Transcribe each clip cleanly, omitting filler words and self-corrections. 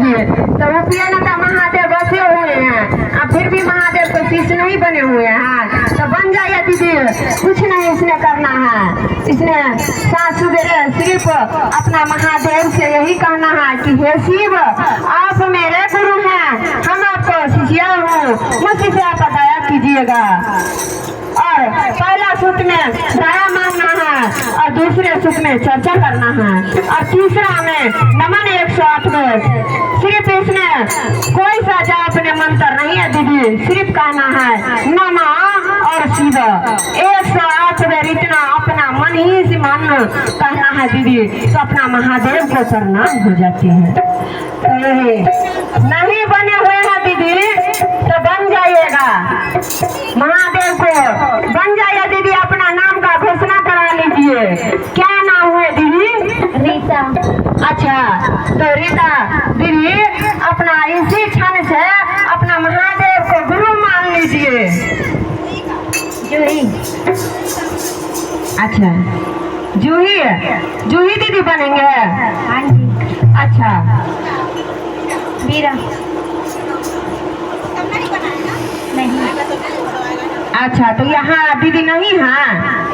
दीजिए। तो उपियन का महादेव बसे हुए हैं, अब फिर भी महादेव तो शिष्य नहीं बने हुए हैं, तो बन जाइए दीदी। कुछ नहीं इसने करना है, इसने सात सवेरे सिर्फ अपना महादेव से यही कहना है कि हे शिव, आप मेरे गुरु हैं, हम आपको शिष्या हूँ, मुझसे आप दया कीजिएगा। और पहला सूत्र में दया मांगना है, और दूसरे सूत्र में चर्चा करना है, और तीसरा में नमन 108 में सिर्फ इसने कोई सा जाप ने मंत्र नहीं है दीदी, सिर्फ कहना है नमः और शिव 108 में इतना अपना मन ही से मन कहना है दीदी, तो अपना महादेव को प्रणाम हो जाती है। नहीं बने हुए हैं दीदी तो बन जाइएगा, महादेव को बन जाइए दीदी। अपना नाम का घोषणा करा लीजिए। क्या नाम है दीदी? रीता। अच्छा, तो रीता दीदी अपना इसी क्षण से अपना महादेव को गुरु मान लीजिए। जूही। अच्छा, जूही जूही दीदी बनेंगे? हाँ जी। अच्छा, वीरा। नहीं। अच्छा, तो यहाँ दीदी नहीं है?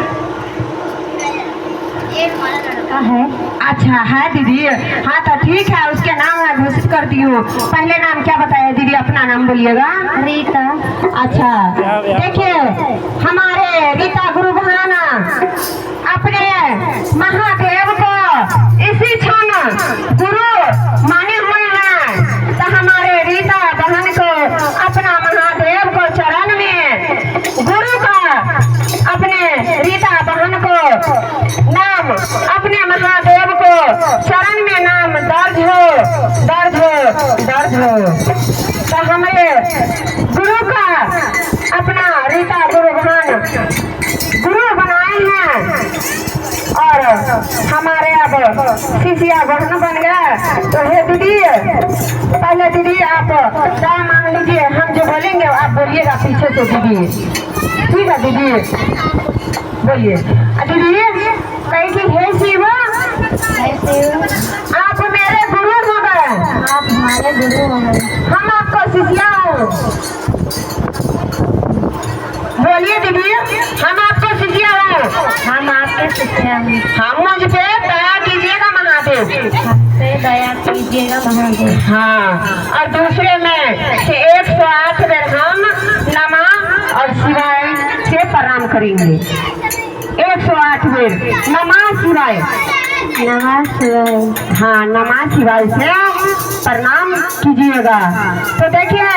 ये हमारा लड़का है। अच्छा है दीदी, हाँ तो ठीक है, उसके नाम मैं घोषित करती हूँ। पहले नाम क्या बताया दीदी? अपना नाम बोलिएगा। रीता। अच्छा, देखिए हमारे रीता गुरु बहाना अपने महादेव को इसी क्षण गुरु माने हुए हैं, तो हमारे रीता बहन को अपना महादेव को चरण में गुरु का अपने रीता बहन को नाम, अपने महादेव को चरण में नाम दर्ज हो, दर्ज हो, दर्ज हो। तो हमारे गुरु का अपना रीता गुरु बहन गुरु बनाए हैं, और हमारे अब शिष्या बहन बन गया। तो हे दीदी, पहले दीदी आप दया मांग लीजिए, हम जो बोलेंगे आप बोलिएगा पीछे से दीदी, ठीक है दीदी? बोलिए दीदी। कहीं हे शिव, आप मेरे गुरु हो गए, आप हमारे गुरु हैं। हम आपको शिष्या हूँ। बोलिए दीदी, हम आपको शिष्या हूँ। हम आपके शिष्या हैं। हम मुझ पे दया कीजिएगा महादेव, हम पे दया कीजिएगा महादेव। हाँ, और दूसरे में से 108 बार हम नमः और शिवाय से प्रणाम करेंगे। 108 बार नमः शिवाय। नमः शिवाय। हाँ, नमः शिवाय से प्रणाम कीजिएगा। तो देखिए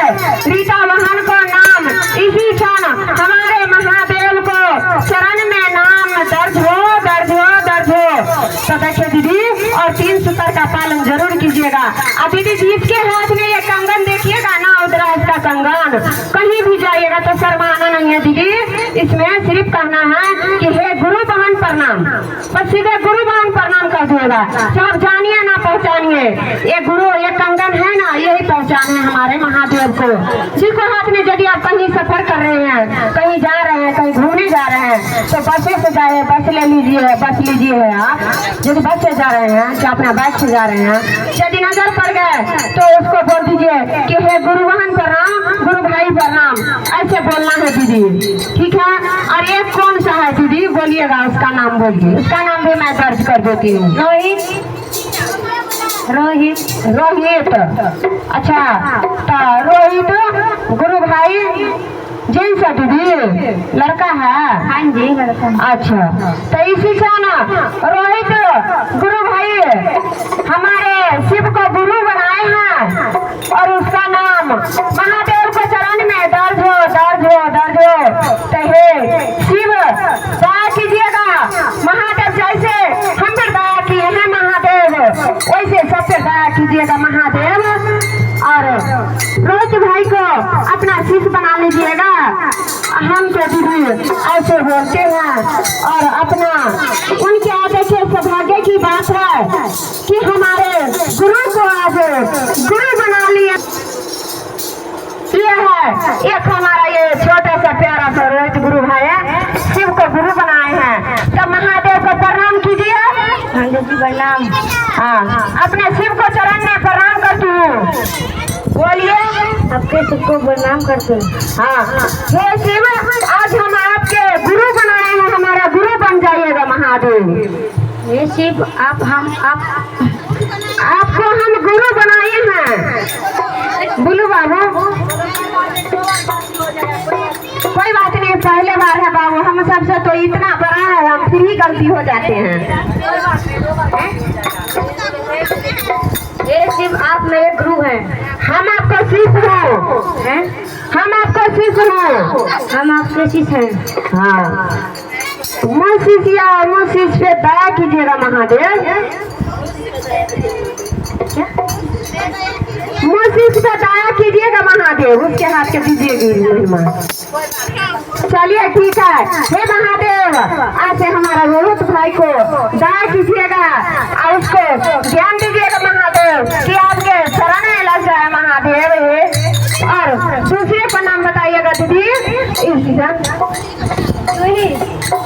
रीता बहन को नाम इसी क्षण हमारे महादेव को चरण में नाम दर्ज हो, दर्ज हो, दर्ज हो। तो देखिए दीदी, और 3 सूत्र का पालन जरूर कीजिएगा। अब दीदी जिसके हाथ में ये कंगन देखिएगा ना, उद्राज का कंगन, कहीं भी जाइएगा तो शर्माना नहीं है दीदी, इसमें सिर्फ कहना है कि हे गुरु बहन प्रणाम, बस सीधे गुरु बहन प्रणाम कर दिएगा। सब जानिए ना पहचानिए, ये गुरु ये कंगन है ना, यही पहचान है हमारे महादेव को। जिसको हाथ में, यदि आप कहीं सफर कर रहे हैं, कहीं जा रहे हैं, कहीं घूमने जा रहे हैं, तो बसे से जाए, बस ले लीजिए, बस लीजिए आप। यदि बस से जा रहे हैं तो अपना बाइक से जा रहे हैं, यदि नजर पड़ गए तो उसको बोल दीजिए कि हे गुरु बहन प्रणाम, गुरु भाई प्रणाम, ऐसे बोलना है दीदी, ठीक है? और एक कौन सा है दीदी? बोलिएगा, उसका नाम बोलिए, उसका नाम भी मैं दर्ज कर देती हूँ। रोहित। रोहित। रोहित। अच्छा, तो रोहित गुरु भाई जेंट्स है दीदी, लड़का है? हाँ जी, लड़का। अच्छा, तो इसी क्षण रोहित गुरु भाई हमारे शिव को गुरु बनाए हैं, और उसका नाम महादेव को चरण में दर्ज हो, दर्ज हो, दर्ज हो। तो हे शिव दया कीजिएगा, महादेव जैसे हम पर दया किए हैं महादेव, वैसे सब पर दया कीजिएगा महादेव। और रोहित भाई को अपना शिष्य बना लीजिएगा। हम तो दीदी ऐसे बोलते हैं, और अपना उनके आगे से सौभाग्य की बात है कि हमारे गुरु को आज गुरु बना लिया। ये है एक हमारा ये छोटा सा प्यारा सा रोहित गुरु भाई है, शिव को गुरु बनाए हैं। तो महादेव को प्रणाम कीजिए। जी प्रणाम। हाँ, अपने शिव को चरण में प्रणाम करती हूँ। बोलिए। आपके सबको प्रणाम करते हैं। हाँ, हे शिव, आज हम आपके गुरु बनाए हैं, हमारा गुरु बन जाइएगा महादेव। हे शिव, आपको हम गुरु बनाए हैं। बोलो बाबू। कोई बात नहीं, पहले बार है बाबू, हम सबसे तो इतना बड़ा है, हम फिर ही गलती हो जाते हैं। हे शिव, आप मेरे गुरु हैं। हम आपको शिष्य हैं। हम आपको शिष्य हैं। हम आपके शिष्य हैं। हाँ, मुझ शिष्य पे दया कीजिएगा महादेव। मुझ शिष्य पे दया कीजिएगा महादेव, उसके हाथ के दीजिएगी महिमा। चलिए ठीक है। हे महादेव, आज से हमारा रोहित भाई को दया कीजिएगा और उसको ज्ञान दीजिएगा महादेव कि आपके शरण में लग जाए महादेव। और दूसरे का नाम बताइएगा दीदी।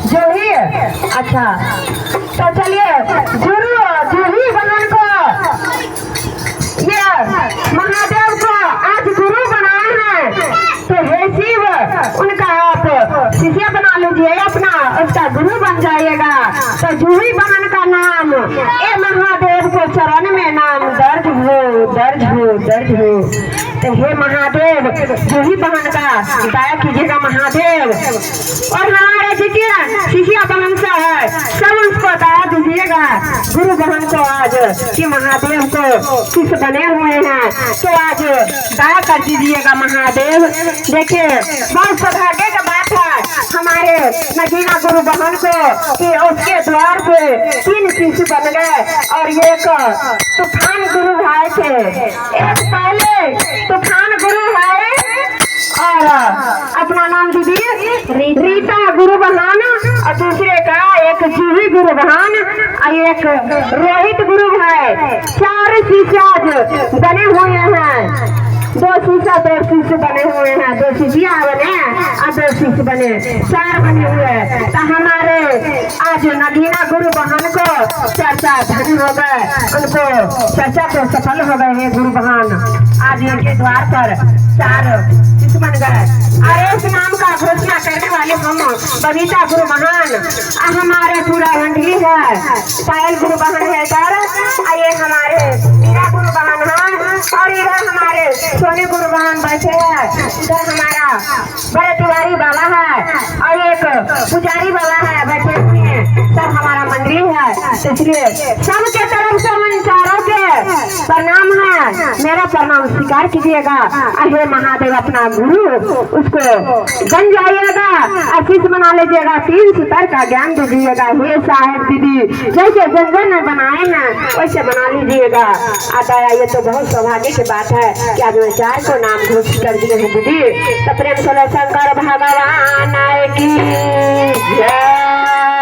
जूही। अच्छा, तो चलिए जूही बहन को ये महादेव को आज गुरु बनाए हैं, तो हे शिव, उनका आप शिष्य बना लीजिए, अपना उसका गुरु बन जाइएगा। तो जूही बहन का नाम ए महादेव को चरण में नाम दर्ज हो। तो हे महादेव, जूही बहन का दया कीजिएगा महादेव। और हमारे शिष्य बहन से है, सब उसको दया दीजिएगा। गुरु बहन को आज कि महादेव को शिष्य बने हुए हैं, तो आज दया कर दीजिएगा महादेव। देखिए, बहुत सौभाग्य की बात है हमारे नगीना गुरु बहन को कि उसके द्वार पे 3 शिष्य बन गए। और एक तूफान गुरु भाई थे, एक पहले तूफान गुरु भाई और अपना नाम दीदी रीता गुरु बहन, और दूसरे का एक जूही गुरु बहन और एक रोहित गुरु भाई। 4 शिष्य बने हुए हैं। 2 शिष्य बने हुए हैं, 2 शिष्या बने और 2 शिष्य बने, 4 बने हुए। तो हमारे आज नगीना गुरु बहन को चर्चा धन हो गए, उनको चर्चा को सफल हो गए हैं गुरु बहन। आज इनके द्वार पर 4 शिष्य बन गए। और इस नाम का घोषणा करने वाले हम बबीता गुरु बहन, हमारे पूरा मंडली है। पायल गुरु बहन है इधर, ये हमारे मीरा गुरु बहन है, और इधर हमारे सोने गुरु बहन बैठे हैं। इधर हमारा बड़े तिवारी बाबा है और एक पुजारी बाबा है बैठे हुए हैं। सब हमारा मंडली है, इसलिए सबके तरफ से उन चारों के प्रणाम है। मेरा प्रणाम स्वीकार कीजिएगा। हे महादेव, अपना गुरु उसको बन जाइएगा, आशीष बना लीजिएगा, 3 सूत्र का ज्ञान दीजिएगा। हे साहेब दीदी, जैसे जन ने बनाए हैं वैसे बना लीजिएगा। आता ये तो बहुत सौभाग्य की बात है कि आज मैं 4 को नाम घोषित कर दिए हैं दीदी। तो प्रेम से शंकर भगवान की जय।